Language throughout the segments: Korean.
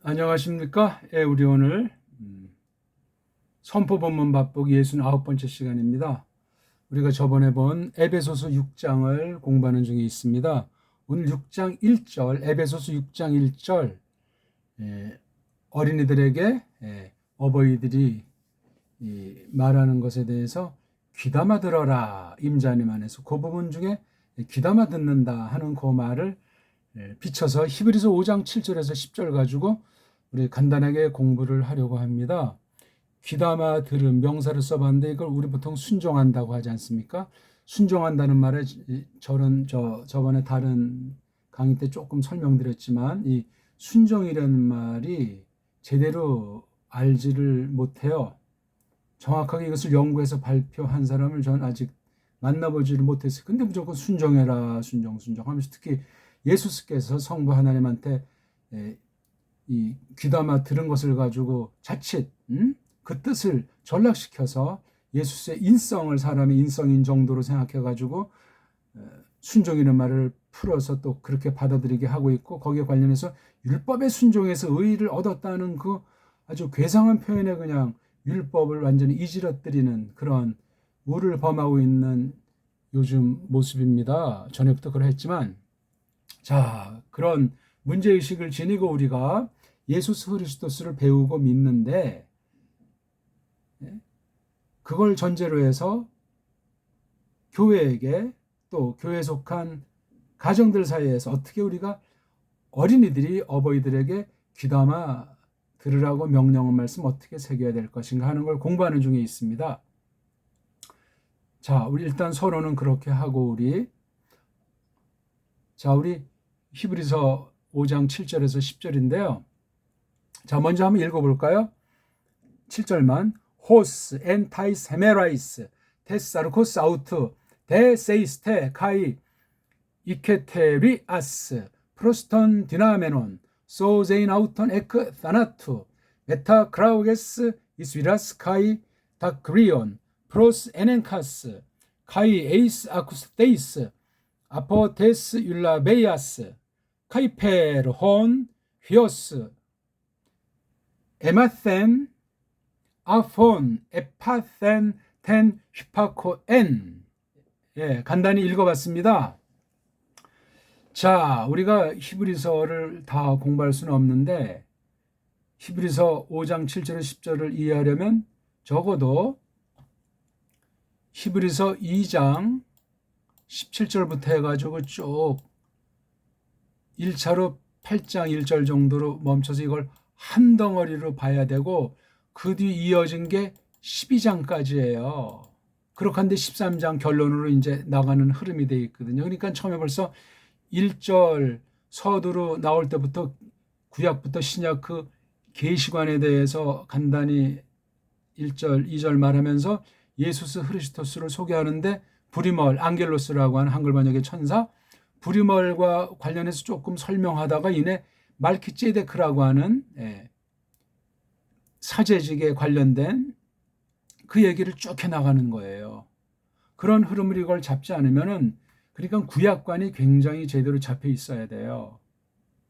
안녕하십니까? 우리 오늘 선포 본문 밥보기 69번째 시간입니다. 우리가 저번에 본 에베소서 6장을 공부하는 중에 있습니다. 오늘 6장 1절, 에베소서 6장 1절, 어린이들에게 어버이들이 말하는 것에 대해서 귀담아 들어라 임자님 안에서 그 부분 중에 귀담아 듣는다 하는 그 말을 비춰서 히브리서 5장 7절에서 10절 가지고 우리 간단하게 공부를 하려고 합니다. 귀담아 들음 명사를 써봤는데 이걸 우리 보통 순종한다고 하지 않습니까? 순종한다는 말에 저번에 다른 강의 때 조금 설명드렸지만 이 순종이라는 말이 제대로 알지를 못해요. 정확하게 이것을 연구해서 발표한 사람을 전 아직 만나보지를 못했어요. 근데 무조건 순종해라, 순종 하면서 특히 예수께서 성부 하나님한테 이 귀담아 들은 것을 가지고 자칫 그 뜻을 전락시켜서 예수의 인성을 사람의 인성인 정도로 생각해 가지고 순종이라는 말을 풀어서 또 그렇게 받아들이게 하고 있고, 거기에 관련해서 율법의 순종에서 의의를 얻었다는 그 아주 괴상한 표현에 그냥 율법을 완전히 이지러뜨리는 그런 우를 범하고 있는 요즘 모습입니다. 전에부터 그랬지만, 자, 그런 문제의식을 지니고 우리가 예수 그리스도를 배우고 믿는데, 그걸 전제로 해서 교회에게 또 교회에 속한 가정들 사이에서 어떻게 우리가 어린이들이 어버이들에게 귀담아 들으라고 명령한 말씀 어떻게 새겨야 될 것인가 하는 걸 공부하는 중에 있습니다. 자, 우리 일단 서론은 그렇게 하고 우리 히브리서 5장 7절에서 10절인데요. 자, 먼저 한번 읽어볼까요? 7절만. 호스 엔타이스 헤메라이스 테사르코스 아우트 데세이스테 카이 이케테리아스 프로스턴 디나메논 소제인 아우턴 에크 타나투 메타 크라우게스 이스위라스 카이 다크리온 프로스 에넨카스 카이 에이스 아쿠스테이스 아포테스 율라베이아스 카이페르혼 휘오스 에마센 아폰 에파센 텐 휘파코엔. 간단히 읽어봤습니다. 자, 우리가 히브리서를 다 공부할 수는 없는데 히브리서 5장 7절 10절을 이해하려면 적어도 히브리서 2장 17절부터 해가지고 쭉 1차로 8장 1절 정도로 멈춰서 이걸 한 덩어리로 봐야 되고, 그 뒤 이어진 게 12장까지예요. 그렇게 13장 결론으로 이제 나가는 흐름이 되어 있거든요. 그러니까 처음에 벌써 1절 서두로 나올 때부터 구약부터 신약 그 계시관에 대해서 간단히 1절, 2절 말하면서 예수스 흐리스토스를 소개하는데 부리멀, 앙겔로스라고 하는 한글 번역의 천사, 부리멀과 관련해서 조금 설명하다가 이내 말키ጼ데크라고 하는 사제직에 관련된 그 얘기를 쭉 해나가는 거예요. 그런 흐름을 이걸 잡지 않으면은, 그러니까 구약관이 굉장히 제대로 잡혀 있어야 돼요.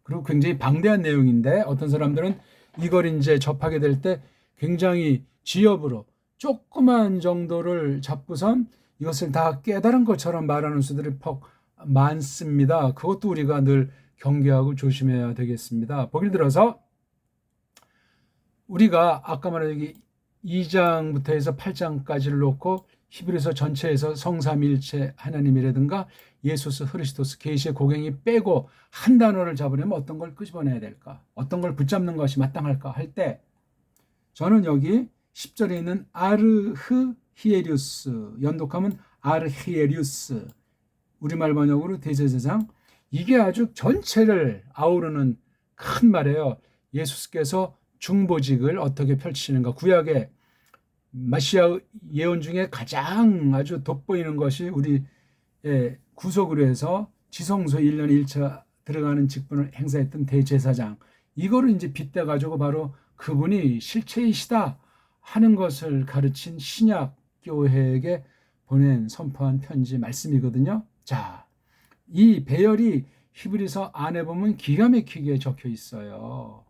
그리고 굉장히 방대한 내용인데 어떤 사람들은 이걸 이제 접하게 될 때 굉장히 지엽으로 조그만 정도를 잡고선 이것을 다 깨달은 것처럼 말하는 수들이 퍽 많습니다. 그것도 우리가 늘 경계하고 조심해야 되겠습니다. 보길 들어서 우리가 아까 말한 여기 2장부터 해서 8장까지를 놓고 히브리서 전체에서 성삼일체 하나님이라든가 예수스 흐리스토스 계시의 고갱이 빼고 한 단어를 잡으려면 어떤 걸 끄집어내야 될까, 어떤 걸 붙잡는 것이 마땅할까 할 때, 저는 여기 10절에 있는 아르히에리우스, 연독하면 아르히에리우스, 우리말 번역으로 대제사장, 이게 아주 전체를 아우르는 큰 말이에요. 예수께서 중보직을 어떻게 펼치시는가. 구약의 마시아 예언 중에 가장 아주 돋보이는 것이 우리의 구속으로 해서 지성소 1년 1차 들어가는 직분을 행사했던 대제사장, 이거를 이제 빗대 가지고 바로 그분이 실체이시다 하는 것을 가르친 신약 교회에게 보낸 선포한 편지 말씀이거든요. 자, 이 배열이 히브리서 안에 보면 기가 막히게 적혀 있어요.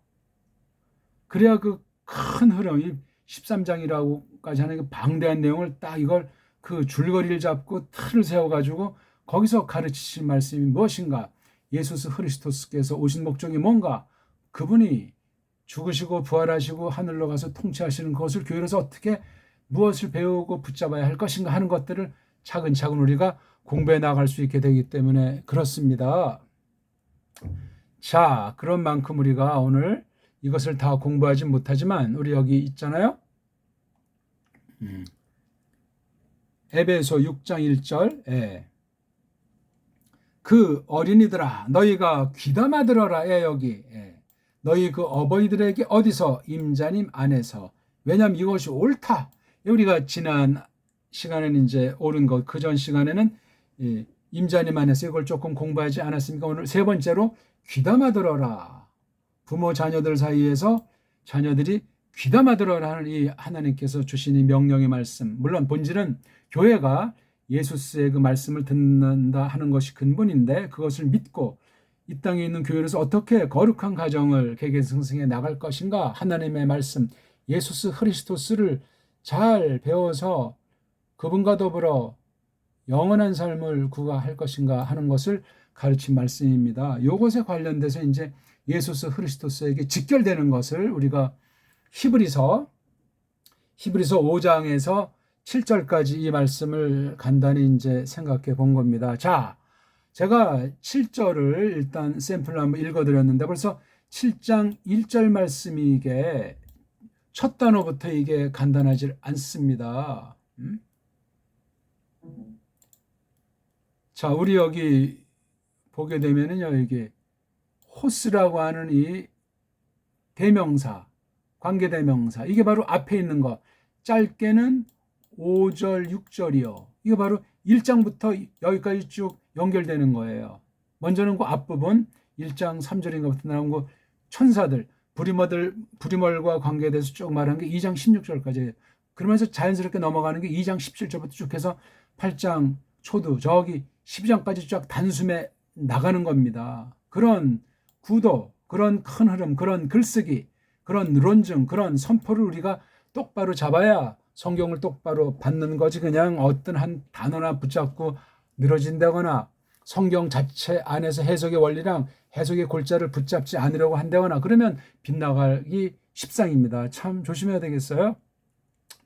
그래야 그 큰 흐름이 13장이라고까지 하는 그 방대한 내용을 딱 이걸 그 줄거리를 잡고 틀을 세워가지고 거기서 가르치신 말씀이 무엇인가? 예수 그리스도께서 오신 목적이 뭔가? 그분이 죽으시고 부활하시고 하늘로 가서 통치하시는 것을 교회로서 어떻게 무엇을 배우고 붙잡아야 할 것인가 하는 것들을 차근차근 우리가 공부해 나갈 수 있게 되기 때문에 그렇습니다. 자, 그런 만큼 우리가 오늘 이것을 다 공부하지 못하지만 우리 여기 있잖아요. 에베소 6장 1절 그 어린이들아 너희가 귀담아 들어라. 여기 너희 그 어버이들에게 어디서? 임자님 안에서. 왜냐하면 이것이 옳다. 우리가 지난 시간에는 이제 옳은 것, 그전 시간에는 임자님 안에서 이걸 조금 공부하지 않았습니까? 오늘 세 번째로 귀담아 들어라. 부모 자녀들 사이에서 자녀들이 귀담아 들어라 하는 이 하나님께서 주신 이 명령의 말씀. 물론 본질은 교회가 예수스의 그 말씀을 듣는다 하는 것이 근본인데 그것을 믿고 이 땅에 있는 교회로서 어떻게 거룩한 가정을 개개성승해 나갈 것인가? 하나님의 말씀 예수스 그리스도스를 잘 배워서 그분과 더불어 영원한 삶을 구가할 것인가 하는 것을 가르친 말씀입니다. 이것에 관련돼서 이제 예수스 그리스도스에게 직결되는 것을 우리가 히브리서 5장에서 7절까지 이 말씀을 간단히 이제 생각해 본 겁니다. 자, 제가 7절을 일단 샘플로 한번 읽어드렸는데 벌써 7장 1절 말씀이 이게 첫 단어부터 이게 간단하지 않습니다. 자, 우리 여기 보게 되면은요, 이게 호스라고 하는 이 대명사, 관계대명사, 이게 바로 앞에 있는 거, 짧게는 5절, 6절이요. 이게 바로 1장부터 여기까지 쭉 연결되는 거예요. 먼저는 그 앞부분 1장 3절인가부터 나온 거 천사들, 부리멀과 관계돼서 쭉 말한 게 2장 16절까지. 그러면서 자연스럽게 넘어가는 게 2장 17절부터 쭉 해서 8장 초두 저기 12장까지 쫙 단숨에 나가는 겁니다. 그런 구도, 그런 큰 흐름, 그런 글쓰기, 그런 논증, 그런 선포를 우리가 똑바로 잡아야 성경을 똑바로 받는 거지 그냥 어떤 한 단어나 붙잡고 늘어진다거나 성경 자체 안에서 해석의 원리랑 해석의 골자를 붙잡지 않으려고 한다거나 그러면 빗나가기 십상입니다. 참 조심해야 되겠어요.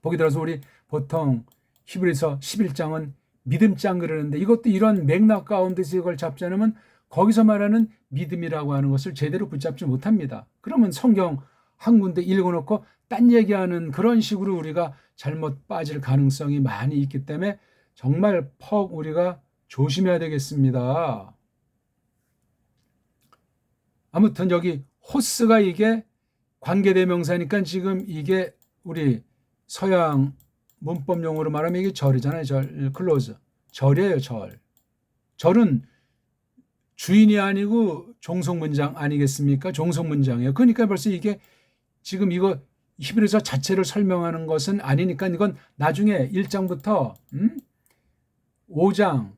보기 들어서 우리 보통 히브리서 11장은 믿음장 그러는데 이것도 이런 맥락 가운데서 이걸 잡지 않으면 거기서 말하는 믿음이라고 하는 것을 제대로 붙잡지 못합니다. 그러면 성경 한 군데 읽어놓고 딴 얘기하는 그런 식으로 우리가 잘못 빠질 가능성이 많이 있기 때문에 정말 퍽 우리가 조심해야 되겠습니다. 아무튼 여기 호스가 이게 관계대명사니까 지금 이게 우리 서양 문법 용어로 말하면 이게 절이잖아요. 절, 클로즈. 절이에요, 절. 절은 주인이 아니고 종속문장 아니겠습니까? 종속문장이에요. 그러니까 벌써 이게 지금 이거 히브리서 자체를 설명하는 것은 아니니까 이건 나중에 1장부터 5장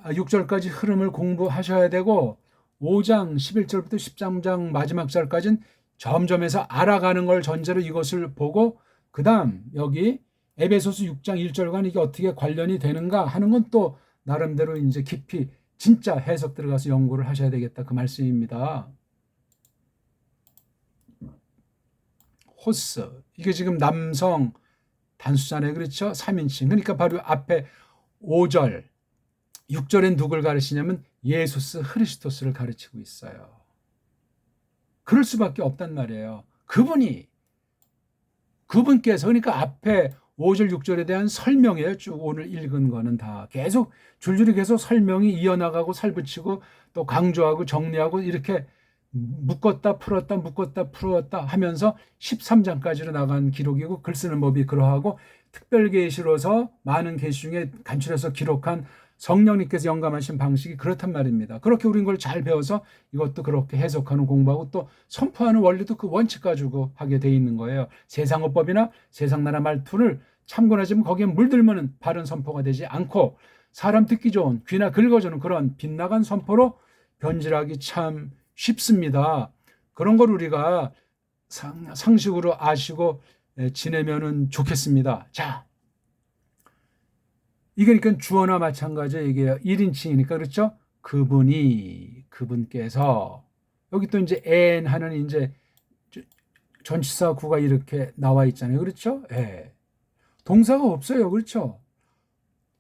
6절까지 흐름을 공부하셔야 되고 5장 11절부터 13장 마지막 절까지는 점점해서 알아가는 걸 전제로 이것을 보고 그 다음 여기 에베소서 6장 1절과 이게 어떻게 관련이 되는가 하는 건 또 나름대로 이제 깊이 진짜 해석 들어가서 연구를 하셔야 되겠다 그 말씀입니다. 호스 이게 지금 남성 단수잖아요. 그렇죠? 3인칭. 그러니까 바로 앞에 5절 6절엔 누굴 가르치냐면 예수스 그리스도스를 가르치고 있어요. 그럴 수밖에 없단 말이에요. 그분께서 그러니까 앞에 5절 6절에 대한 설명이에요. 쭉 오늘 읽은 거는 다 계속 줄줄이 계속 설명이 이어나가고 살붙이고 또 강조하고 정리하고 이렇게 묶었다 풀었다 하면서 13장까지로 나간 기록이고 글 쓰는 법이 그러하고 특별계시로서 많은 계시 중에 간추려서 기록한 성령님께서 영감하신 방식이 그렇단 말입니다. 그렇게 우린 걸 잘 배워서 이것도 그렇게 해석하는 공부하고 또 선포하는 원리도 그 원칙 가지고 하게 돼 있는 거예요. 세상어법이나 세상나라 말투를 참고하지만 거기에 물들면 바른 선포가 되지 않고 사람 듣기 좋은 귀나 긁어주는 그런 빗나간 선포로 변질하기 참 쉽습니다. 그런 걸 우리가 상식으로 아시고 지내면은 좋겠습니다. 자, 이게 그러니까 주어나 마찬가지예요. 이게 1인칭이니까 그렇죠? 그분께서 여기 또 이제 and 하는 이제 전치사 구가 이렇게 나와 있잖아요. 그렇죠? 예. 동사가 없어요. 그렇죠?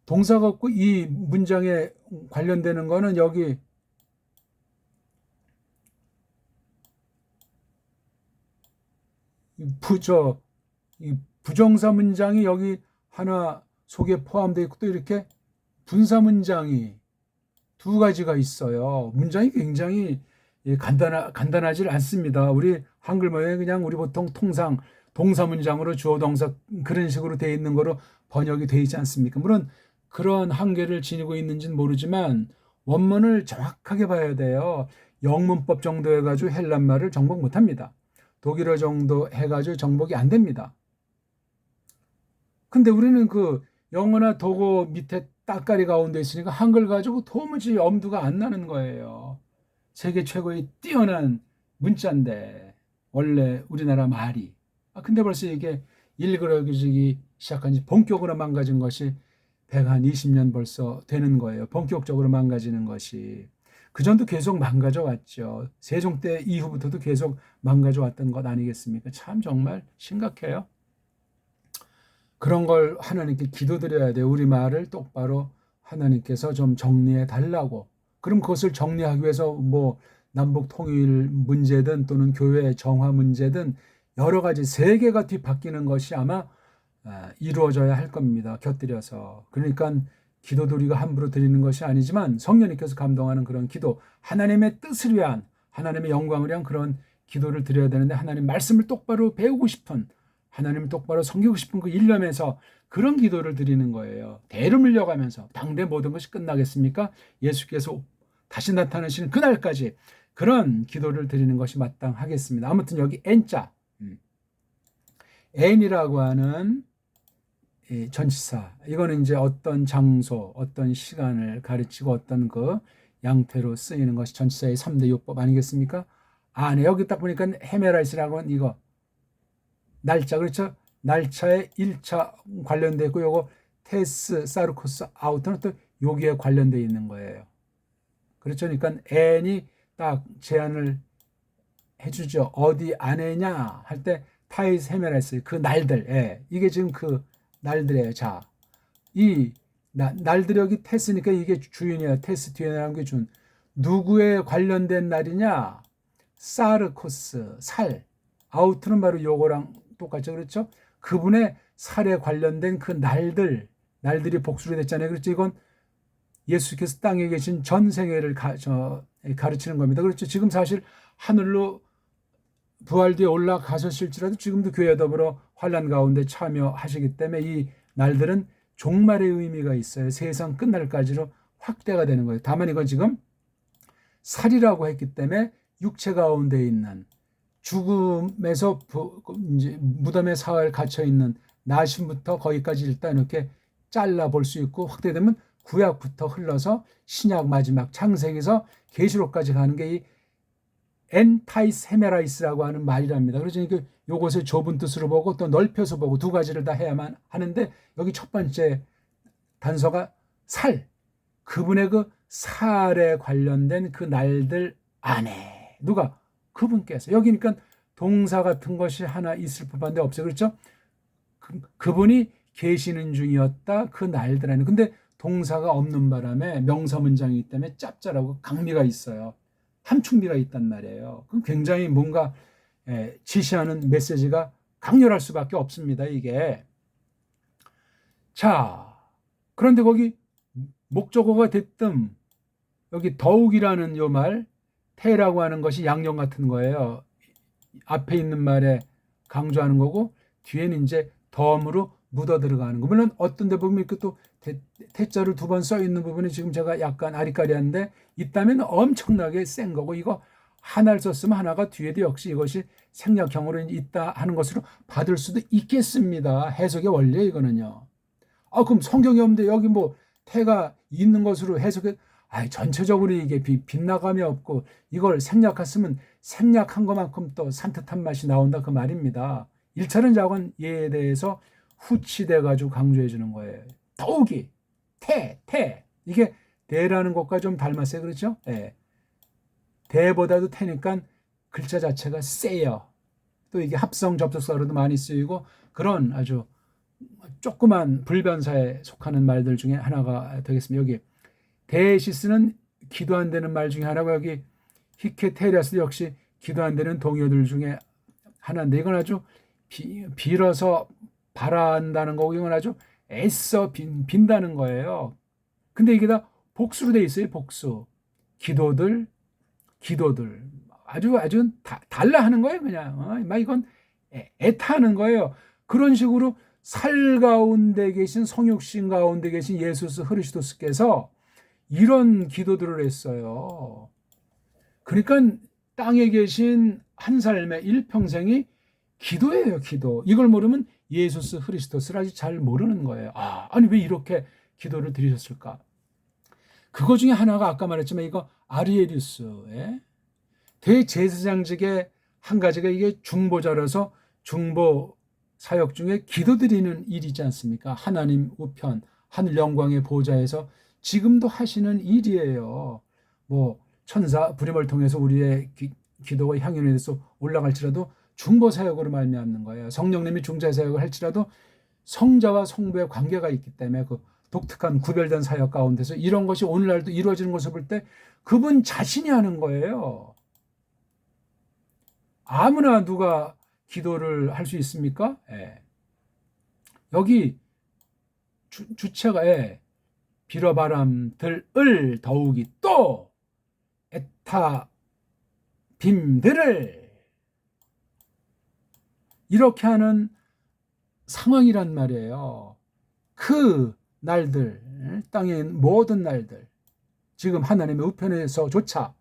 동사가 없고 이 문장에 관련되는 거는 여기 이 부정사 문장이 여기 하나 속에 포함되어 있고 또 이렇게 분사 문장이 두 가지가 있어요. 문장이 굉장히 간단하지 않습니다. 우리 한글말에 그냥 우리 보통 통상 동사 문장으로 주어 동사 그런 식으로 되어 있는 거로 번역이 되어 있지 않습니까? 물론 그런 한계를 지니고 있는지는 모르지만 원문을 정확하게 봐야 돼요. 영문법 정도 해가지고 헬란말을 정복 못합니다. 독일어 정도 해가지고 정복이 안 됩니다. 근데 우리는 그 영어나 독어 밑에 따까리 가운데 있으니까 한글 가지고 도무지 엄두가 안 나는 거예요. 세계 최고의 뛰어난 문자인데 원래 우리나라 말이. 근데 벌써 이게 일그러지기 시작한 지 본격으로 망가진 것이 120년 벌써 되는 거예요. 본격적으로 망가지는 것이. 그전도 계속 망가져 왔죠. 세종 때 이후부터도 계속 망가져 왔던 것 아니겠습니까? 참 정말 심각해요. 그런 걸 하나님께 기도드려야 돼요. 우리 말을 똑바로 하나님께서 좀 정리해 달라고. 그럼 그것을 정리하기 위해서 뭐 남북 통일 문제든 또는 교회 정화 문제든 여러 가지 세계가 뒤바뀌는 것이 아마 이루어져야 할 겁니다. 곁들여서. 그러니까 기도도 우리가 함부로 드리는 것이 아니지만 성령님께서 감동하는 그런 기도, 하나님의 뜻을 위한, 하나님의 영광을 위한 그런 기도를 드려야 되는데 하나님 말씀을 똑바로 배우고 싶은, 하나님을 똑바로 섬기고 싶은 그 일념에서 그런 기도를 드리는 거예요. 대를 물려가면서 당대 모든 것이 끝나겠습니까? 예수께서 다시 나타나시는 그날까지 그런 기도를 드리는 것이 마땅하겠습니다. 아무튼 여기 N자, N이라고 하는 전치사, 이거는 이제 어떤 장소, 어떤 시간을 가르치고 어떤 그 양태로 쓰이는 것이 전치사의 3대 요법 아니겠습니까? 네, 여기 딱 보니까 헤메라이스라고 하는 이거 날짜, 그렇죠? 날짜에 1차 관련되어 있고 요거 테스, 사르코스, 아우터는 또 여기에 관련되어 있는 거예요. 그렇죠? 그러니까 N이 딱 제안을 해주죠. 어디 안에냐 할 때 타이스 헤메라이스, 그 날들, 이게 지금 그 날들이에요. 자, 이 날들이 여기 테스니까 이게 주인이에요. 테스 뒤에 나온 게 준. 누구에 관련된 날이냐? 사르코스, 살. 아우트는 바로 요거랑 똑같죠. 그렇죠? 그분의 살에 관련된 그 날들이 복수로 됐잖아요. 그렇죠? 이건 예수께서 땅에 계신 전생애를 가르치는 겁니다. 그렇죠? 지금 사실 하늘로 부활되어 올라가셨을지라도 지금도 교회 더불어 환난 가운데 참여하시기 때문에 이 날들은 종말의 의미가 있어요. 세상 끝날까지로 확대가 되는 거예요. 다만 이건 지금 살이라고 했기 때문에 육체 가운데 있는 죽음에서 이제 무덤에 사흘 갇혀 있는 나심부터 거기까지 일단 이렇게 잘라 볼 수 있고 확대되면 구약부터 흘러서 신약 마지막 창세기에서 계시록까지 가는 게 이 엔타이스 헤메라이스라고 하는 말이랍니다. 그래서 이것을 좁은 뜻으로 보고 또 넓혀서 보고 두 가지를 다 해야만 하는데 여기 첫 번째 단서가 살. 그분의 그 살에 관련된 그 날들 안에 누가? 그분께서. 여기니까 동사 같은 것이 하나 있을 법한데 없어요. 그렇죠? 그분이 계시는 중이었다. 그 날들 안에. 근데 동사가 없는 바람에 명사 문장이기 때문에 짭짤하고 강미가 있어요. 함축미가 있단 말이에요. 그럼 굉장히 뭔가 지시하는 메시지가 강렬할 수밖에 없습니다. 이게. 자, 그런데 거기 목적어가 됐든 여기 더욱이라는 요 말, 태라고 하는 것이 양령 같은 거예요. 앞에 있는 말에 강조하는 거고 뒤에는 이제 덤으로 묻어 들어가는 거. 물론 어떤 데 보면 이렇게 또 태자를 두 번 써 있는 부분이 지금 제가 약간 아리까리한데 있다면 엄청나게 센 거고 이거 하나를 썼으면 하나가 뒤에도 역시 이것이 생략형으로 있다 하는 것으로 받을 수도 있겠습니다. 해석의 원리에 이거는요. 그럼 성경이 없는데 여기 뭐 태가 있는 것으로 해석해 전체적으로 이게 빗나감이 없고 이걸 생략했으면 생략한 것만큼 또 산뜻한 맛이 나온다 그 말입니다. 1차는 작은 예에 대해서 후치돼 가지고 강조해 주는 거예요. 더욱이 태 이게 대라는 것과 좀 닮았어요. 그렇죠? 예. 대보다도 태니까 글자 자체가 세요. 또 이게 합성 접속사로도 많이 쓰이고 그런 아주 조그만 불변사에 속하는 말들 중에 하나가 되겠습니다. 여기 데시스는 기도 안 되는 말 중에 하나고 여기 히케테리아스 역시 기도 안 되는 동요들 중에 하나인데 이건 아주 빌어서 바란다는 거고 이건 아주 애써 빈다는 거예요. 근데 이게 다 복수로 돼 있어요. 복수. 기도들 아주 달라 하는 거예요. 그냥 막 이건 애타는 거예요. 그런 식으로 살 가운데 계신 성육신 가운데 계신 예수 그리스도께서 이런 기도들을 했어요. 그러니까 땅에 계신 한 삶의 일평생이 기도예요. 기도. 이걸 모르면 예수 그리스도를 아직 잘 모르는 거예요. 아니 왜 이렇게 기도를 드리셨을까? 그거 중에 하나가 아까 말했지만 이거 아리에리우스의 대제사장직의 한 가지가 이게 중보자라서 중보 사역 중에 기도드리는 일이지 않습니까? 하나님 우편 하늘 영광의 보좌에서 지금도 하시는 일이에요. 뭐 천사 부림을 통해서 우리의 기도와 향연에 대해서 올라갈지라도 중보 사역으로 말미암는 거예요. 성령님이 중재 사역을 할지라도 성자와 성부의 관계가 있기 때문에 그 독특한 구별된 사역 가운데서 이런 것이 오늘날도 이루어지는 것을 볼 때 그분 자신이 하는 거예요. 아무나 누가 기도를 할 수 있습니까? 여기 주체가 빌어바람들을 더욱이 또 애타 빔들을 이렇게 하는 상황이란 말이에요. 그 날들, 땅의 모든 날들, 지금 하나님의 우편에서조차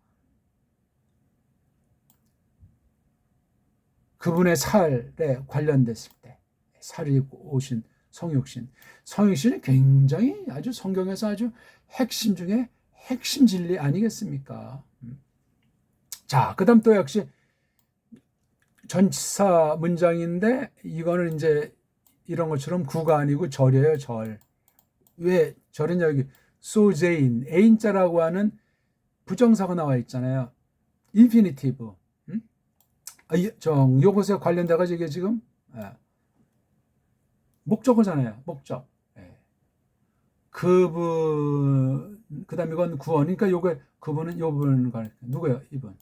그분의 살에 관련됐을 때 살이 오신 성육신은 굉장히 아주 성경에서 아주 핵심 중에 핵심 진리 아니겠습니까? 자, 그 다음 또 역시 전치사 문장인데 이거는 이제 이런 것처럼 구가 아니고 절이에요. 절. 왜 절은 여기 소제인 애인자라고 하는 부정사가 나와 있잖아요. 인피니티브. 요것에 관련돼가지고 이게 지금 목적어잖아요. 목적. 그분 그다음 이건 구원. 그러니까 요게 그분은 요분 누구예요? 이분.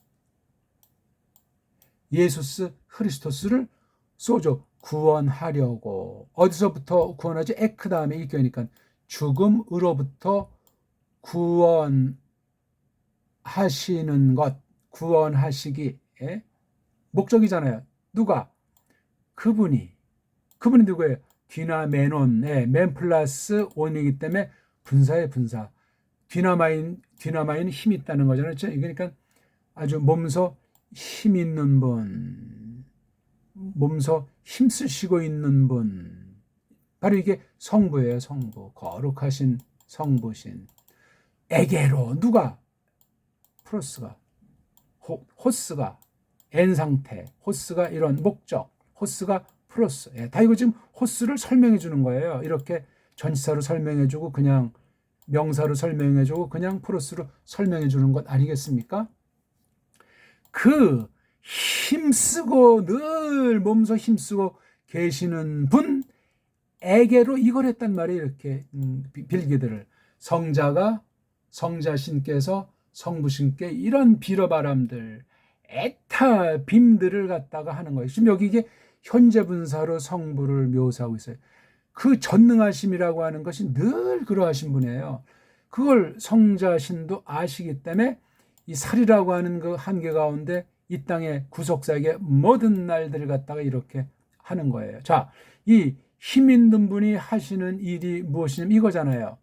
예수 그리스도를 소조 구원하려고 어디서부터 구원하지? 에크 다음에 이껴니까 죽음으로부터 구원하시는 것 구원하시기 목적이잖아요. 누가? 그분이 누구예요? 디나메논의 맨 플러스 원이기 때문에 분사의 분사. 디나마인 힘이 있다는 거잖아요. 그러니까 아주 몸소 힘 있는 분, 몸소 힘쓰시고 있는 분. 바로 이게 성부예요. 성부. 거룩하신 성부신. 에게로 누가? 프로스가. 호스가 N 상태, 호스가 이런 목적, 호스가 프로스. 다 이거 지금 호스를 설명해 주는 거예요. 이렇게 전치사로 설명해 주고 그냥 명사로 설명해 주고 그냥 프로스로 설명해 주는 것 아니겠습니까? 그 힘쓰고 늘 몸소 힘쓰고 계시는 분에게로 이걸 했단 말이에요. 이렇게 빌기들을 성자신께서 성부신께 이런 빌어바람들 애타 빔들을 갖다가 하는 거예요. 지금 여기 이게 현재 분사로 성부를 묘사하고 있어요. 그 전능하심이라고 하는 것이 늘 그러하신 분이에요. 그걸 성자신도 아시기 때문에 이 살이라고 하는 그 한계 가운데 이 땅의 구속사에게 모든 날들을 갖다가 이렇게 하는 거예요. 자, 이 힘 있는 분이 하시는 일이 무엇이냐면 이거잖아요.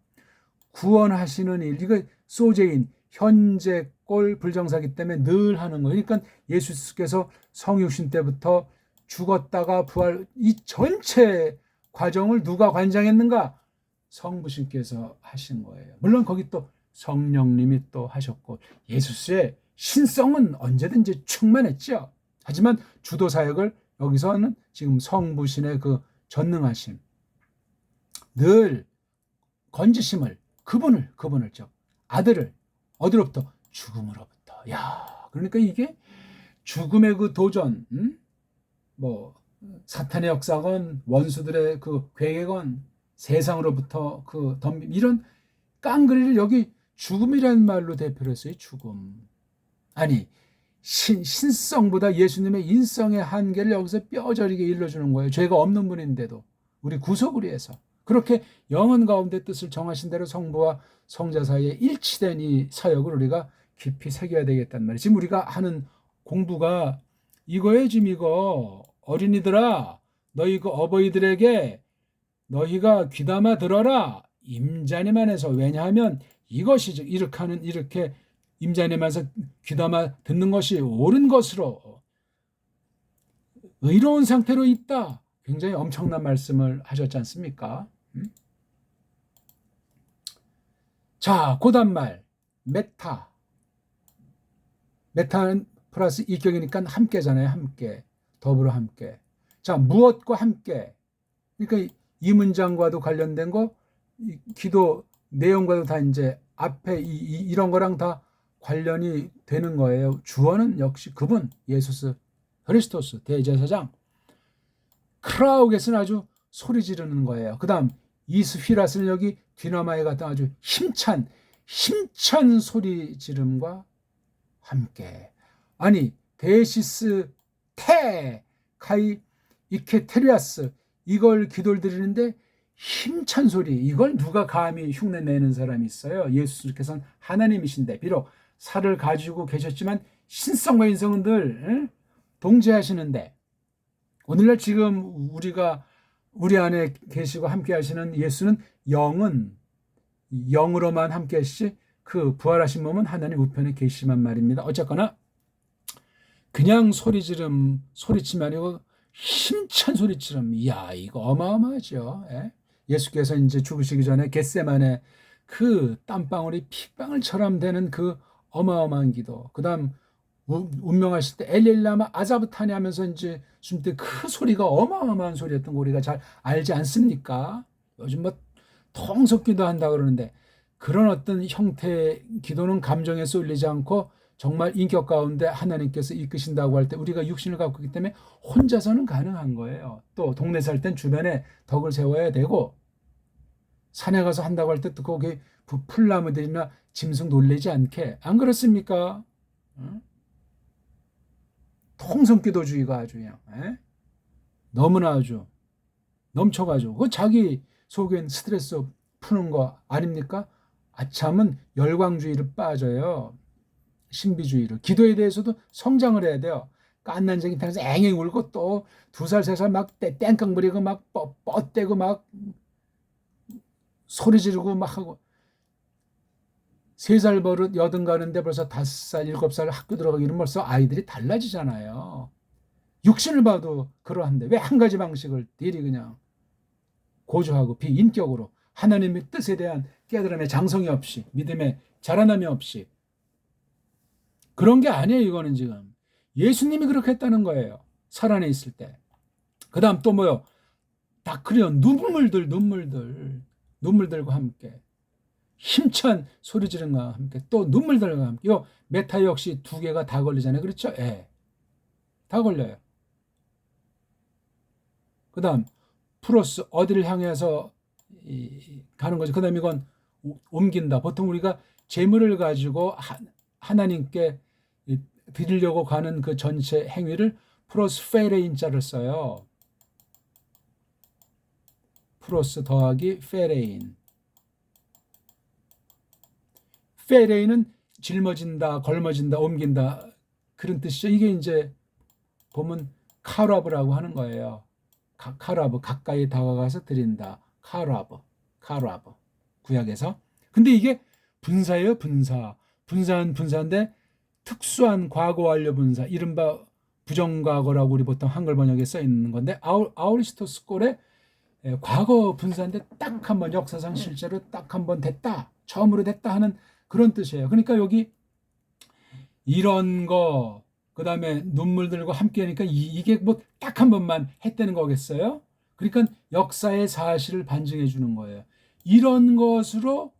구원하시는 일, 이거 소제인, 현재 꼴 불정사기 때문에 늘 하는 거예요. 그러니까 예수께서 성육신 때부터 죽었다가 부활, 이 전체 과정을 누가 관장했는가? 성부신께서 하신 거예요. 물론 거기 또 성령님이 또 하셨고 예수의 신성은 언제든지 충만했죠. 하지만 주도 사역을 여기서는 지금 성부신의 그 전능하심, 늘 건지심을 그분을 즉 아들을 어디로부터? 죽음으로부터. 야, 그러니까 이게 죽음의 그 도전, 뭐 사탄의 역사건 원수들의 그 괴계건 세상으로부터 그 덤빔 이런 깡그리를 여기 죽음이라는 말로 대표를 했어요. 죽음. 아니 신성보다 예수님의 인성의 한계를 여기서 뼈저리게 일러주는 거예요. 죄가 없는 분인데도 우리 구속을 위해서 그렇게 영혼 가운데 뜻을 정하신 대로 성부와 성자 사이에 일치된 이 사역을 우리가 깊이 새겨야 되겠단 말이에요. 지금 우리가 하는 공부가 이거에 지금 이거 어린이들아 너희 그 어버이들에게 너희가 귀담아 들어라 임자님 안에서. 왜냐하면 이것이 이렇게 임자님 안에서 귀담아 듣는 것이 옳은 것으로 의로운 상태로 있다. 굉장히 엄청난 말씀을 하셨지 않습니까? 자, 고단말 메타는 플러스 이격이니까 함께잖아요. 함께, 더불어 함께. 자, 무엇과 함께. 그러니까 이 문장과도 관련된 거, 기도 내용과도 다 이제 앞에 이런 거랑 다 관련이 되는 거예요. 주어는 역시 그분, 예수스 그리스도스 대제사장. 크라우겟은 아주 소리 지르는 거예요. 그 다음 이스휘라스는 여기 디나마에 같은 아주 힘찬 소리 지름과 함께. 아니 데시스 테 카이 이케테리아스 이걸 기도를 드리는데 힘찬 소리, 이걸 누가 감히 흉내내는 사람이 있어요? 예수께서는 하나님이신데 비록 살을 가지고 계셨지만 신성과 인성은 늘 동재하시는데 오늘날 지금 우리 안에 계시고 함께 하시는 예수는 영으로만 함께 하시지 그 부활하신 몸은 하나님 우편에 계시만 말입니다. 어쨌거나 그냥 소리치면 아니고 힘찬 소리처럼. 이야, 이거 어마어마하죠. 예수께서 이제 죽으시기 전에 겟세마네 그 땀방울이 핏방울처럼 되는 그 어마어마한 기도. 그다음 운명하실 때 엘릴라마 아자브타니 하면서 이제 숨때 그 소리가 어마어마한 소리였던 거 우리가 잘 알지 않습니까? 요즘 뭐 통속기도 한다 그러는데 그런 어떤 형태의 기도는 감정에 쏠리지 않고 정말 인격 가운데 하나님께서 이끄신다고 할 때 우리가 육신을 갖고 있기 때문에 혼자서는 가능한 거예요. 또 동네 살 땐 주변에 덕을 세워야 되고 산에 가서 한다고 할 때 또 거기 풀나무들이나 짐승 놀래지 않게. 안 그렇습니까? 통성기도주의가 아주 그냥 너무나 아주 넘쳐가지고 그 자기 속엔 스트레스 푸는 거 아닙니까? 아참은 열광주의를 빠져요. 신비주의를. 기도에 대해서도 성장을 해야 돼요. 깐난쟁이 타면서 앵앵 울고 또 2살, 3살 막 땡깡 부리고 막 뻗대고 막 소리 지르고 막 하고 3살 버릇 여든 가는데 벌써 5살, 7살 학교 들어가기는 벌써 아이들이 달라지잖아요. 육신을 봐도 그러한데 왜 한 가지 방식을 딜이 그냥 고조하고 비인격으로 하나님의 뜻에 대한 깨달음의 장성이 없이 믿음의 자라남이 없이 그런 게 아니에요. 이거는 지금 예수님이 그렇게 했다는 거예요. 살아내 있을 때. 그 다음 또 뭐요? 다크리온 눈물들과 함께 힘찬 소리 지른과 함께 또 눈물들과 함께. 요 메타 역시 2개가 다 걸리잖아요. 그렇죠? 예. 다 걸려요. 그 다음 프로스 어디를 향해서 가는 거죠. 그 다음 이건 옮긴다. 보통 우리가 재물을 가지고 하나님께 드리려고 가는 그 전체 행위를 프로스 페레인자를 써요. 프로스 더하기 페레인. 페레인은 짊어진다, 걸머진다, 옮긴다 그런 뜻이죠. 이게 이제 보면 카라브라고 하는 거예요. 카라브, 가까이 다가가서 드린다. 카라브 구약에서. 근데 이게 분사예요. 분사는 분사인데 특수한 과거 완료 분사, 이른바 부정과거라고 우리 보통 한글 번역에 써 있는 건데 아우리스토스 꼴의 과거 분사인데 딱 한 번 역사상 실제로 딱 한 번 됐다, 처음으로 됐다 하는 그런 뜻이에요. 그러니까 여기 이런 거, 그 다음에 눈물들과 함께 하니까 이게 뭐 딱 한 번만 했다는 거겠어요? 그러니까 역사의 사실을 반증해 주는 거예요. 이런 것으로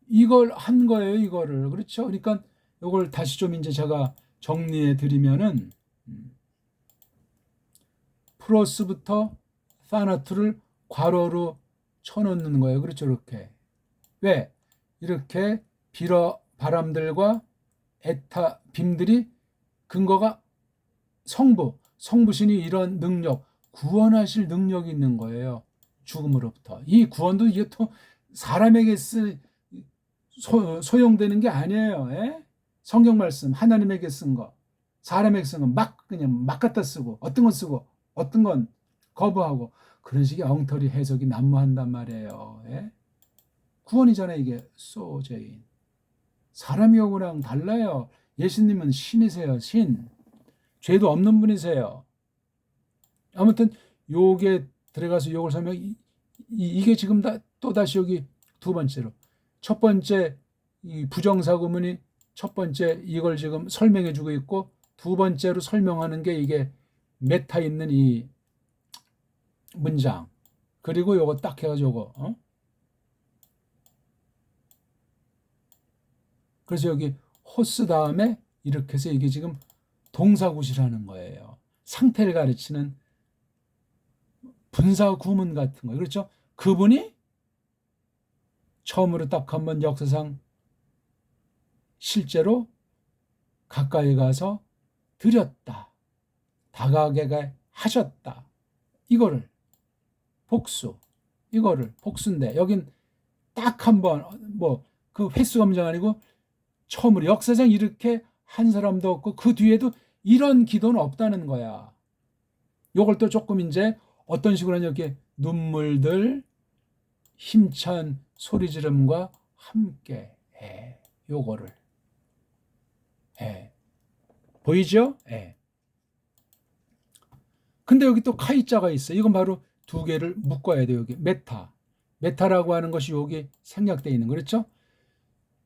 이걸 한 거예요, 이거를. 그렇죠? 그러니까 이걸 다시 좀 이제 제가 정리해 드리면은, 프로스부터 사나투를 괄호로 쳐놓는 거예요. 그렇죠? 이렇게. 왜? 이렇게 바람들과 에타, 빔들이 근거가 성부신이 이런 능력, 구원하실 능력이 있는 거예요. 죽음으로부터. 이 구원도 이게 또 사람에게 소용되는 게 아니에요. 에? 성경 말씀, 하나님에게 쓴 거, 사람에게 쓴 거 그냥 막 갖다 쓰고, 어떤 건 쓰고, 어떤 건 거부하고, 그런 식의 엉터리 해석이 난무한단 말이에요. 에? 구원이잖아요, 이게. 소제인. 사람이 오고랑 달라요. 예수님은 신이세요, 신. 죄도 없는 분이세요. 아무튼 요게 들어가서 요걸 이게 지금 또다시 여기 두 번째로. 첫 번째 이 부정사구문이 첫 번째 이걸 지금 설명해 주고 있고, 두 번째로 설명하는 게 이게 메타 있는 이 문장. 그리고 요거 딱 해가지고 그래서 여기 호스 다음에 이렇게 해서 이게 지금 동사구시라는 거예요. 상태를 가르치는 분사구문 같은 거예요. 그렇죠? 그분이 처음으로 딱 한번 역사상 실제로 가까이 가서 드렸다. 다가게 하셨다. 이거를 복수. 이거를 복수인데 여긴 딱 한번 그 횟수 검증 아니고 처음으로 역사상 이렇게 한 사람도 없고 그 뒤에도 이런 기도는 없다는 거야. 요걸 또 조금 이제 어떤 식으로 하냐, 이렇게 눈물들, 힘찬 소리 지름과 함께 해. 요거를 해. 보이죠? 예. 근데 여기 또 카이자가 있어요. 이건 바로 두 개를 묶어야 돼요. 여기 메타라고 하는 것이 여기 생략되어 있는 거. 그렇죠?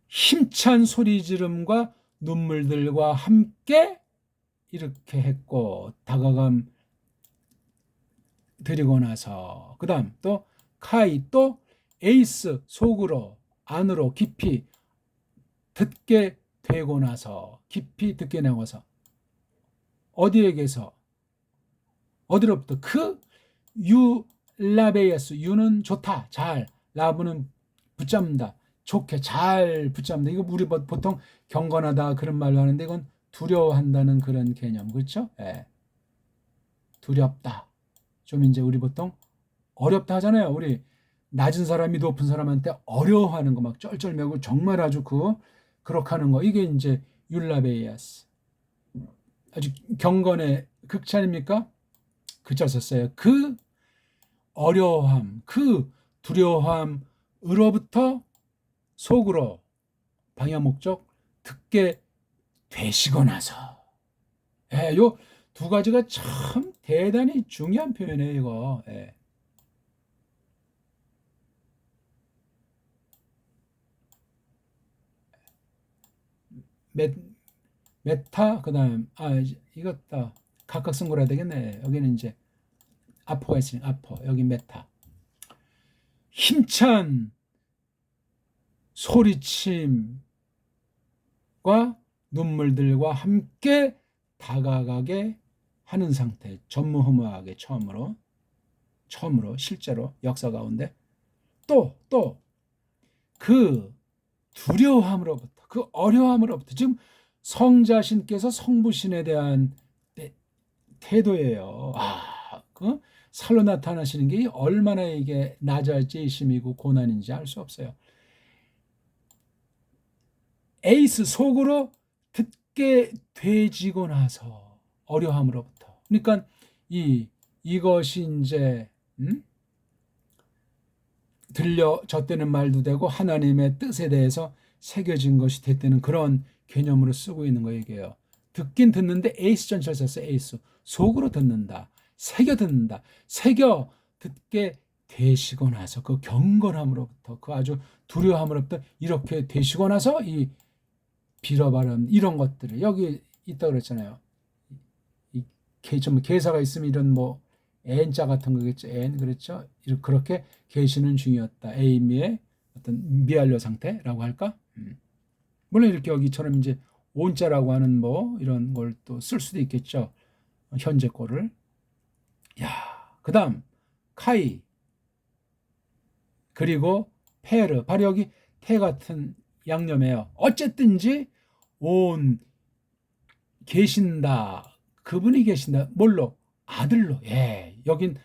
힘찬 소리 지름과 눈물들과 함께 이렇게 했고 다가감 드리고 나서 그 다음 또 카이 또 에이스 속으로 안으로 깊이 듣게 되고 나서 깊이 듣게 나와서 어디에게서 어디로부터 그 유라베이스 유는 좋다 잘 라브는 붙잡는다 좋게 잘 붙잡는다. 이거 우리 보통 경건하다 그런 말로 하는데 이건 두려워한다는 그런 개념. 그렇죠? 예. 두렵다. 좀 이제 우리 보통 어렵다 하잖아요. 우리 낮은 사람이 높은 사람한테 어려워하는 거 막 쩔쩔매고 정말 아주 그렇게 하는 거. 이게 이제 율라베이아스. 아주 경건의 극찬입니까? 글자 썼어요. 그 어려워함, 그 두려워함으로부터 속으로 방향 목적 듣게 되시고 나서. 예, 요 두 가지가 참 대단히 중요한 표현이에요, 이거. 예. 메타, 그 다음, 이것도 각각 쓴 거라 되겠네. 여기는 이제 아포가 있으니까 아포, 여기 메타. 힘찬 소리침과 눈물들과 함께 다가가게 하는 상태. 전무후무하게 처음으로 실제로 역사 가운데 또 그 두려움으로부터 그 어려움으로부터 지금 성자신께서 성부신에 대한 태도예요. 그 살로 나타나시는 게 얼마나 이게 나잘지심이고 고난인지 알 수 없어요. 에이스 속으로 듣게 되지고 나서 어려움으로부터. 그러니까 이것이 이제 들려졌다는 말도 되고 하나님의 뜻에 대해서 새겨진 것이 됐다는 그런 개념으로 쓰고 있는 거 얘기해요. 듣긴 듣는데 에이스 전치를 썼어요. 에이스. 속으로 듣는다. 새겨 듣는다. 새겨 듣게 되시고 나서 그 경건함으로부터 그 아주 두려움으로부터 이렇게 되시고 나서 이 빌어바람 이런 것들을 여기 있다 그랬잖아요. 좀 개사가 있으면 이런 뭐 N자 같은 거겠죠. N 그렇죠. 그렇게 계시는 중이었다. 에이미의 어떤 미완료 상태라고 할까? 물론 이렇게 여기처럼 이제 온자라고 하는 뭐 이런 걸 또 쓸 수도 있겠죠. 현재 거를. 야, 그다음 카이 그리고 페르 바로 여기 태 같은 양념이에요. 어쨌든지 온 계신다. 그분이 계신다. 뭘로? 아들로. 예. 여긴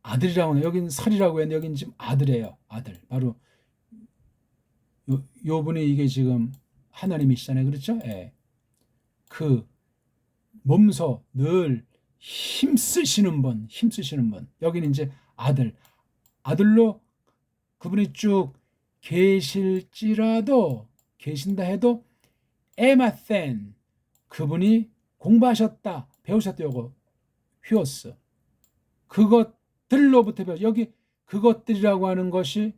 아들이라고 하네. 여긴 살이라고 했는데 여긴 지금 아들이에요. 아들. 바로 요 분이 이게 지금 하나님이시잖아요. 그렇죠? 예. 그 몸소 늘 힘쓰시는 분. 여기는 이제 아들. 아들로 그분이 쭉 계실지라도 계신다 해도 에마센 그분이 공부하셨다. 배우셨다. 요거 휘오스. 그것들로부터 배워. 여기 그것들이라고 하는 것이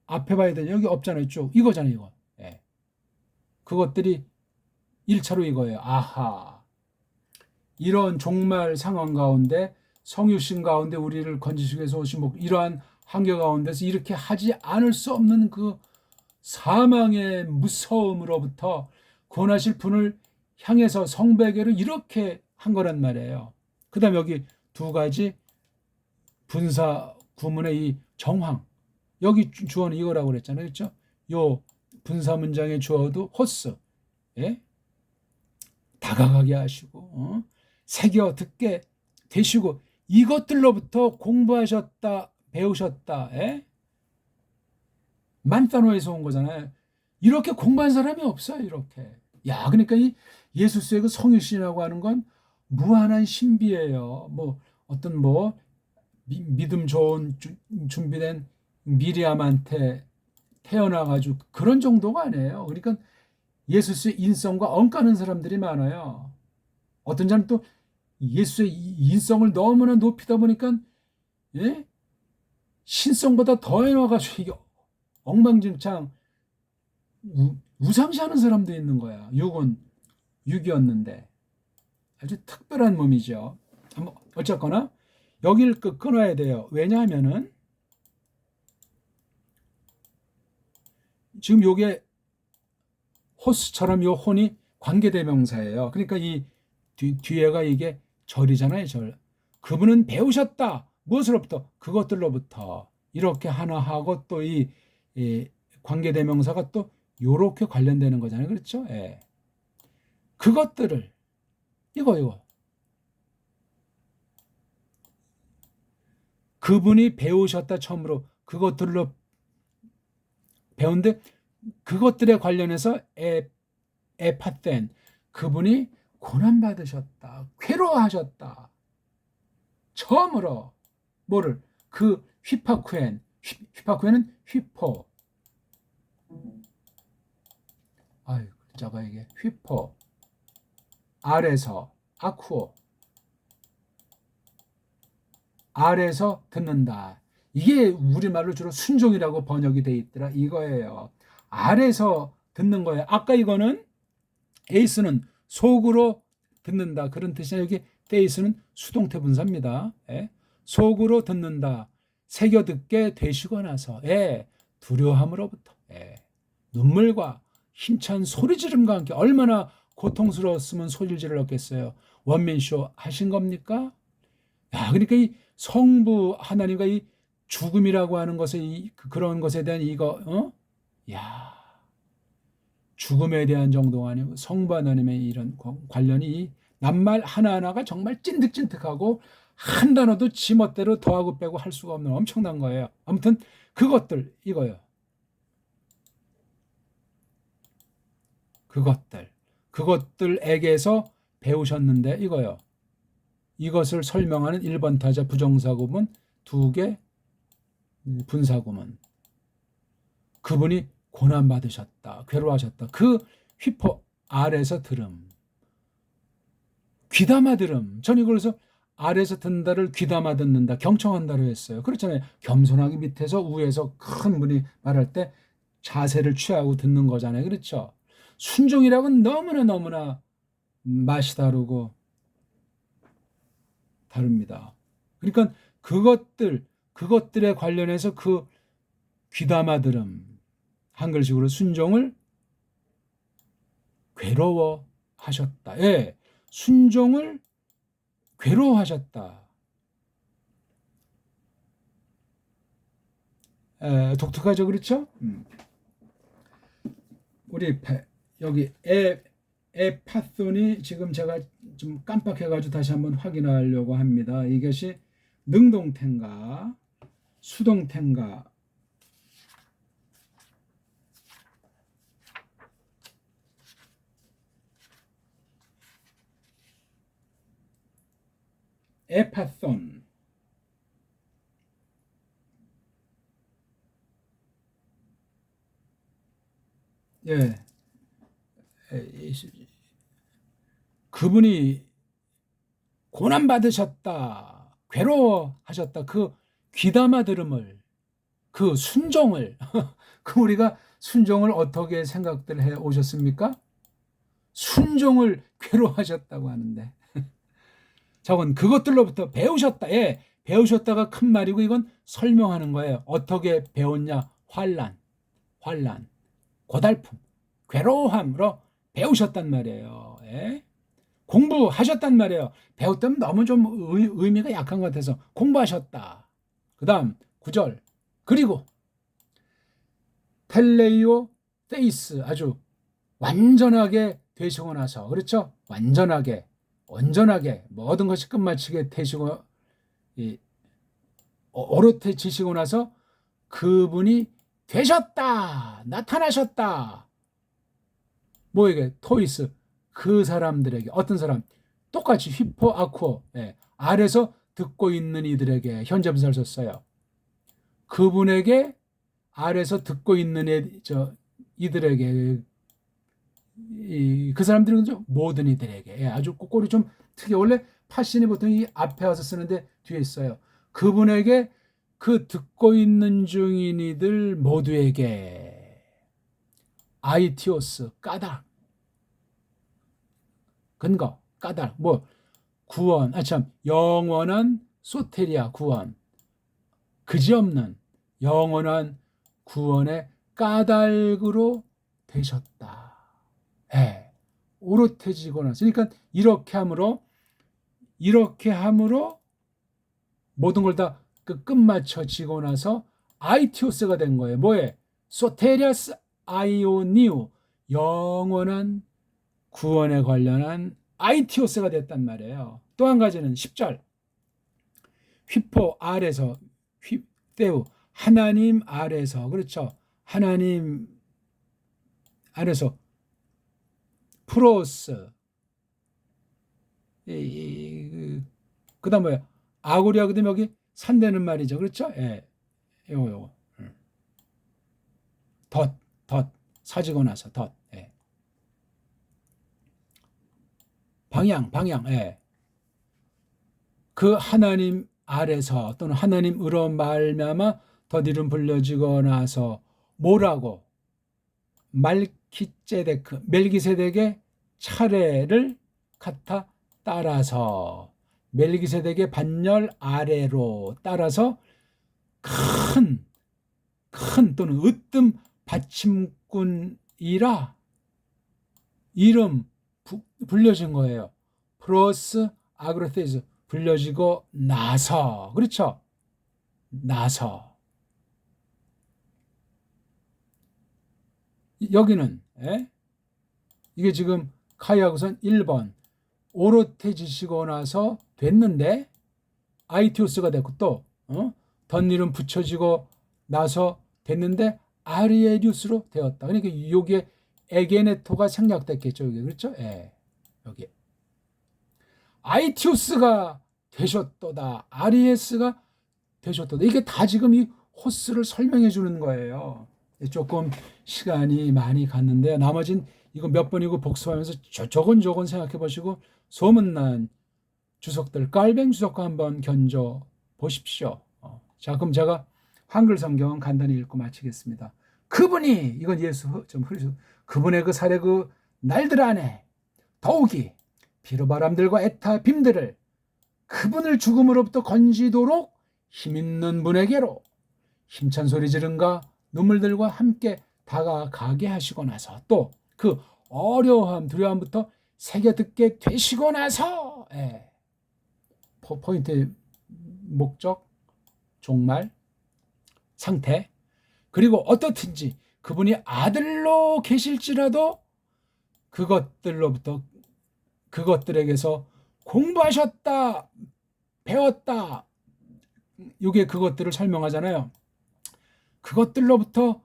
앞에 봐야 돼. 여기 없잖아요. 쭉 이거잖아요. 이거. 예. 그것들이 1차로 이거예요. 아하. 이런 종말 상황 가운데 성육신 가운데 우리를 건지시기 위해서 오신 목 이러한 한계 가운데서 이렇게 하지 않을 수 없는 그 사망의 무서움으로부터 구원하실 분을 향해서 성배계로 이렇게 한 거란 말이에요. 그 다음에 여기 두 가지 분사 구문의 이 정황. 여기 주어는 이거라고 그랬잖아요. 그렇죠? 요 분사 문장의 주어도 호스. 예? 다가가게 하시고 새겨 듣게 되시고 이것들로부터 공부하셨다. 배우셨다. 예? 만타노에서 온 거잖아요. 이렇게 공부한 사람이 없어요. 이렇게. 야, 그러니까 이 예수스의 그 성육신이라고 하는 건 무한한 신비예요. 뭐 어떤 뭐 믿음 좋은 준비된 미리암한테 태어나가지고 그런 정도가 아니에요. 그러니까 예수스의 인성과 엇가는 사람들이 많아요. 어떤 자는 또 예수의 인성을 너무나 높이다 보니까 예? 신성보다 더 해놔가지고 이게 엉망진창 우상시하는 사람도 있는 거야. 육이었는데 아주 특별한 몸이죠. 어쨌거나 여기를 끊어야 돼요. 왜냐하면은 지금 요게 호스처럼 요 혼이 관계대명사예요. 그러니까 이 뒤에가 이게 절이잖아요. 절. 그분은 배우셨다. 무엇으로부터? 그것들로부터. 이렇게 하나 하고 또 이 관계대명사가 또 요렇게 관련되는 거잖아요. 그렇죠? 예. 그것들을 이거 그분이 배우셨다. 처음으로 그것들로 배운데 그것들에 관련해서 에파텐 그분이 고난받으셨다. 괴로워하셨다. 처음으로 뭐를 그 휘파쿠엔 휘파쿠엔은 휘포 아유 글자가 이게 휘포 아래서 아쿠오 아래서 듣는다. 이게 우리말로 주로 순종이라고 번역이 돼 있더라. 이거예요. 아래서 듣는 거예요. 아까 이거는 에이스는 속으로 듣는다. 그런 뜻이야. 여기 페이스는 수동태 분사입니다. 예. 속으로 듣는다. 새겨 듣게 되시고 나서 두려움으로부터 눈물과 힘찬 소리 지름과 함께 얼마나 고통스러웠으면 소리를 질렀겠어요. 원맨쇼 하신 겁니까? 야, 그러니까 이 성부 하나님과 이 죽음이라고 하는 것에 그런 것에 대한 이거 야 죽음에 대한 정도가 아니고 성부 하나님의 이런 관련이 낱말 하나하나가 정말 찐득찐득하고 한 단어도 지멋대로 더하고 빼고 할 수가 없는 엄청난 거예요. 아무튼 그것들 이거요. 그것들에게서 배우셨는데 이거요. 이것을 설명하는 1번 타자 부정사구문 2개 분사구문. 그분이 고난받으셨다. 괴로워하셨다. 그 휘포 아래서 들음. 귀담아 들음. 전 이걸 그래서 아래에서 듣는다를 귀담아 듣는다, 경청한다로 했어요. 그렇잖아요. 겸손하게 밑에서 위에서 큰 분이 말할 때 자세를 취하고 듣는 거잖아요. 그렇죠? 순종이라고는 너무나 맛이 다릅니다. 그러니까 그것들에 관련해서 그 귀담아 들음, 한글식으로 순종을 괴로워하셨다. 예, 순종을 괴로워하셨다. 독특하죠, 그렇죠? 우리 여기 에파손이 지금 제가 좀 깜빡해가지고 다시 한번 확인하려고 합니다. 이것이 능동태인가 수동태인가? 에파손. 예. 그분이 고난받으셨다, 괴로워하셨다, 그 귀담아 들음을, 그 순종을, 그 우리가 순종을 어떻게 생각들 해 오셨습니까? 순종을 괴로워하셨다고 하는데. 저건 그것들로부터 배우셨다. 예, 배우셨다가 큰 말이고 이건 설명하는 거예요. 어떻게 배웠냐? 환난, 고달픔, 괴로움으로 배우셨단 말이에요. 예? 공부하셨단 말이에요. 배웠다면 너무 좀 의미가 약한 것 같아서 공부하셨다. 그 다음 9절. 그리고 텔레이오 테이스, 아주 완전하게 되시고 나서, 그렇죠? 완전하게 모든 것이 끝마치게 되시고 오롯해지시고 나서 그분이 되셨다, 나타나셨다. 뭐에게? 토이스, 그 사람들에게. 어떤 사람? 똑같이 휘포 아쿠어, 아래서 듣고 있는 이들에게 현재 분사를 썼어요. 그분에게, 아래서 듣고 있는 이들에게, 그 사람들은 모든 이들에게. 아주 꼬꼬리 좀 특이해. 원래 파신이 보통 이 앞에 와서 쓰는데 뒤에 있어요. 그분에게, 그 듣고 있는 중인 이들 모두에게 아이티오스, 까닭, 근거, 까닭, 구원, 영원한 소테리아, 구원, 그지없는 영원한 구원의 까닭으로 되셨다. 예, 오롯해지고 나서. 그러니까 이렇게 함으로 모든 걸 다 끝마쳐지고 나서 아이티오스가 된 거예요. 뭐에? 소테리아스 아이오니우, 영원한 구원에 관련한 아이티오스가 됐단 말이에요. 또 한 가지는 10절. 휘포 아래서, 휘떼우, 하나님 아래서, 그렇죠? 하나님 아래서, 프로스, 그 다음 뭐야? 아고리아, 그다음에 여기 산되는 말이죠. 그렇죠? 예. 요거. 덧. 사지고 나서, 덧. 예. 방향, 예. 그 하나님 아래서 또는 하나님으로 말미암아 덧 이름 불려지고 나서 뭐라고? 멜기세덱의 차례를 갖다 따라서, 멜기세덱의 반열 아래로 따라서 큰 또는 으뜸 받침꾼이라 이름 불려진 거예요. 프로스 아그로테스, 불려지고 나서. 그렇죠? 나서. 여기는 이게 지금 카이아구선 1번 오롯해지시고 나서 됐는데 아이티오스가 됐고, 또 덧이름 붙여지고 나서 됐는데 아리에리우스로 되었다. 그러니까 여기에 에게네토가 생략됐겠죠. 여기. 그렇죠? 여기 아이티오스가 되셨도다, 아리에스가 되셨도다. 이게 다 지금 이 호스를 설명해 주는 거예요. 조금 시간이 많이 갔는데요. 나머진 이거 몇 번이고 복습하면서 저건 생각해 보시고 소문난 주석들, 깔뱅 주석과 한번 견줘 보십시오. 자, 그럼 제가 한글 성경은 간단히 읽고 마치겠습니다. 그분이, 이건 예수 좀 흐리수, 그분의 그 살의 그 날들 안에 더욱이 비로바람들과 에타 빔들을 그분을 죽음으로부터 건지도록 힘있는 분에게로 힘찬 소리 지른가 눈물들과 함께 다가가게 하시고 나서 또 그 어려움 두려움부터 새겨 듣게 되시고 나서 포인트의 목적, 종말, 상태, 그리고 어떻든지 그분이 아들로 계실지라도 그것들에게서 공부하셨다, 배웠다, 이게 그것들을 설명하잖아요. 그것들로부터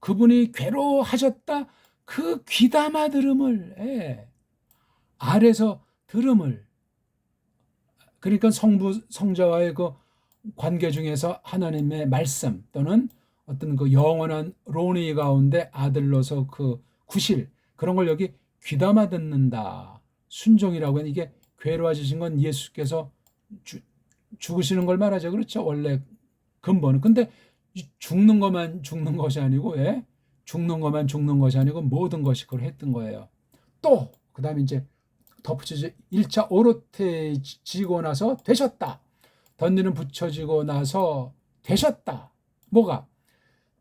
그분이 괴로워하셨다, 그 귀담아 들음을, 아래서 들음을, 그러니까 성자와의 그 관계 중에서 하나님의 말씀 또는 어떤 그 영원한 론의 가운데 아들로서 그 구실, 그런 걸 여기 귀담아 듣는다, 순종이라고 하는, 이게 괴로워지신 건 예수께서 죽으시는 걸 말하죠. 그렇죠? 원래 근본은. 근데 죽는 것만 죽는 것이 아니고, 죽는 것만 죽는 것이 아니고 모든 것이 그걸 했던 거예요. 또 그다음에 이제 덧붙여서 1차 오롯해지고 나서 되셨다. 덧니는 붙여지고 나서 되셨다. 뭐가?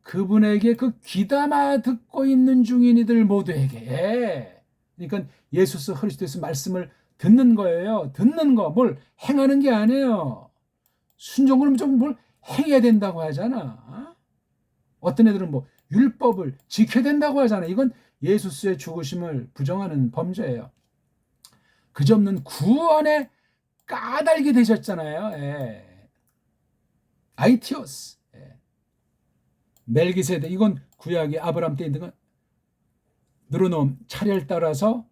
그분에게 그 귀담아 듣고 있는 중인 이들 모두에게. 그러니까 예수스 그리스도의 말씀을 듣는 거예요. 듣는 거, 뭘 행하는 게 아니에요. 순종을 좀 뭘 행해야 된다고 하잖아. 어떤 애들은 뭐 율법을 지켜야 된다고 하잖아. 이건 예수스의 죽으심을 부정하는 범죄예요. 그저없는 구원에 까닭이 되셨잖아요. 아이티오스, 멜기세덱, 이건 구약의 아브라함 때 있는 건 늘어놓은 차례를 따라서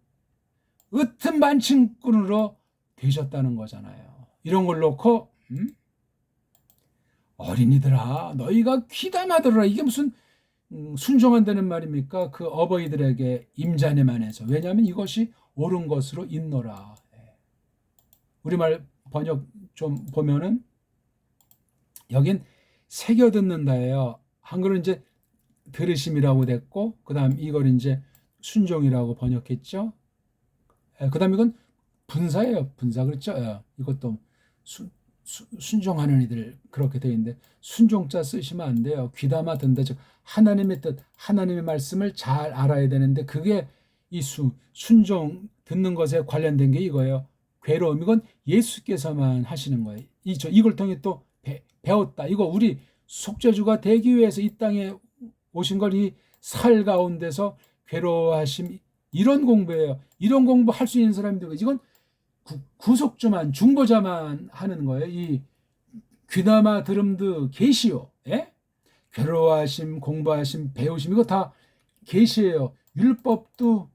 으뜸 만층꾼으로 되셨다는 거잖아요. 이런 걸 놓고 어린이들아 너희가 귀담아 들어라, 이게 무슨 순종한다는 말입니까? 그 어버이들에게 임자님 안에서. 왜냐하면 이것이 옳은 것으로 있노라. 우리말 번역 좀 보면은 여긴 새겨 듣는다예요. 한글은 이제 들으심이라고 됐고, 그 다음 이걸 이제 순종이라고 번역했죠. 그 다음 이건 분사예요. 분사. 그렇죠. 이것도 순종하는 이들, 그렇게 되어 있는데 순종자 쓰시면 안 돼요. 귀담아 듣는다. 즉 하나님의 뜻, 하나님의 말씀을 잘 알아야 되는데, 그게 이 순종 듣는 것에 관련된 게 이거예요. 괴로움, 이건 예수께서만 하시는 거예요. 이걸 통해 또 배웠다. 이거 우리 속죄주가 되기 위해서 이 땅에 오신 걸 이 살 가운데서 괴로워하심, 이런 공부예요. 이런 공부 할 수 있는 사람들, 이건 구속주만, 중보자만 하는 거예요. 이 귀담아 들음도 계시요. 괴로워하심, 공부하심, 배우심, 이거 다 계시예요. 율법도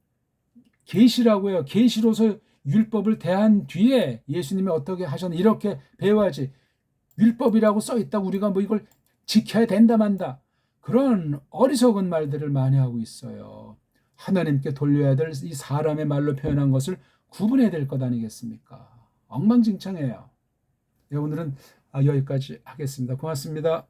계시라고 해요. 계시로서 율법을 대한 뒤에 예수님이 어떻게 하셨나 이렇게 배워야지. 율법이라고 써 있다고 우리가 뭐 이걸 지켜야 된다 만다, 그런 어리석은 말들을 많이 하고 있어요. 하나님께 돌려야 될 이 사람의 말로 표현한 것을 구분해야 될 것 아니겠습니까? 엉망진창이에요. 오늘은 여기까지 하겠습니다. 고맙습니다.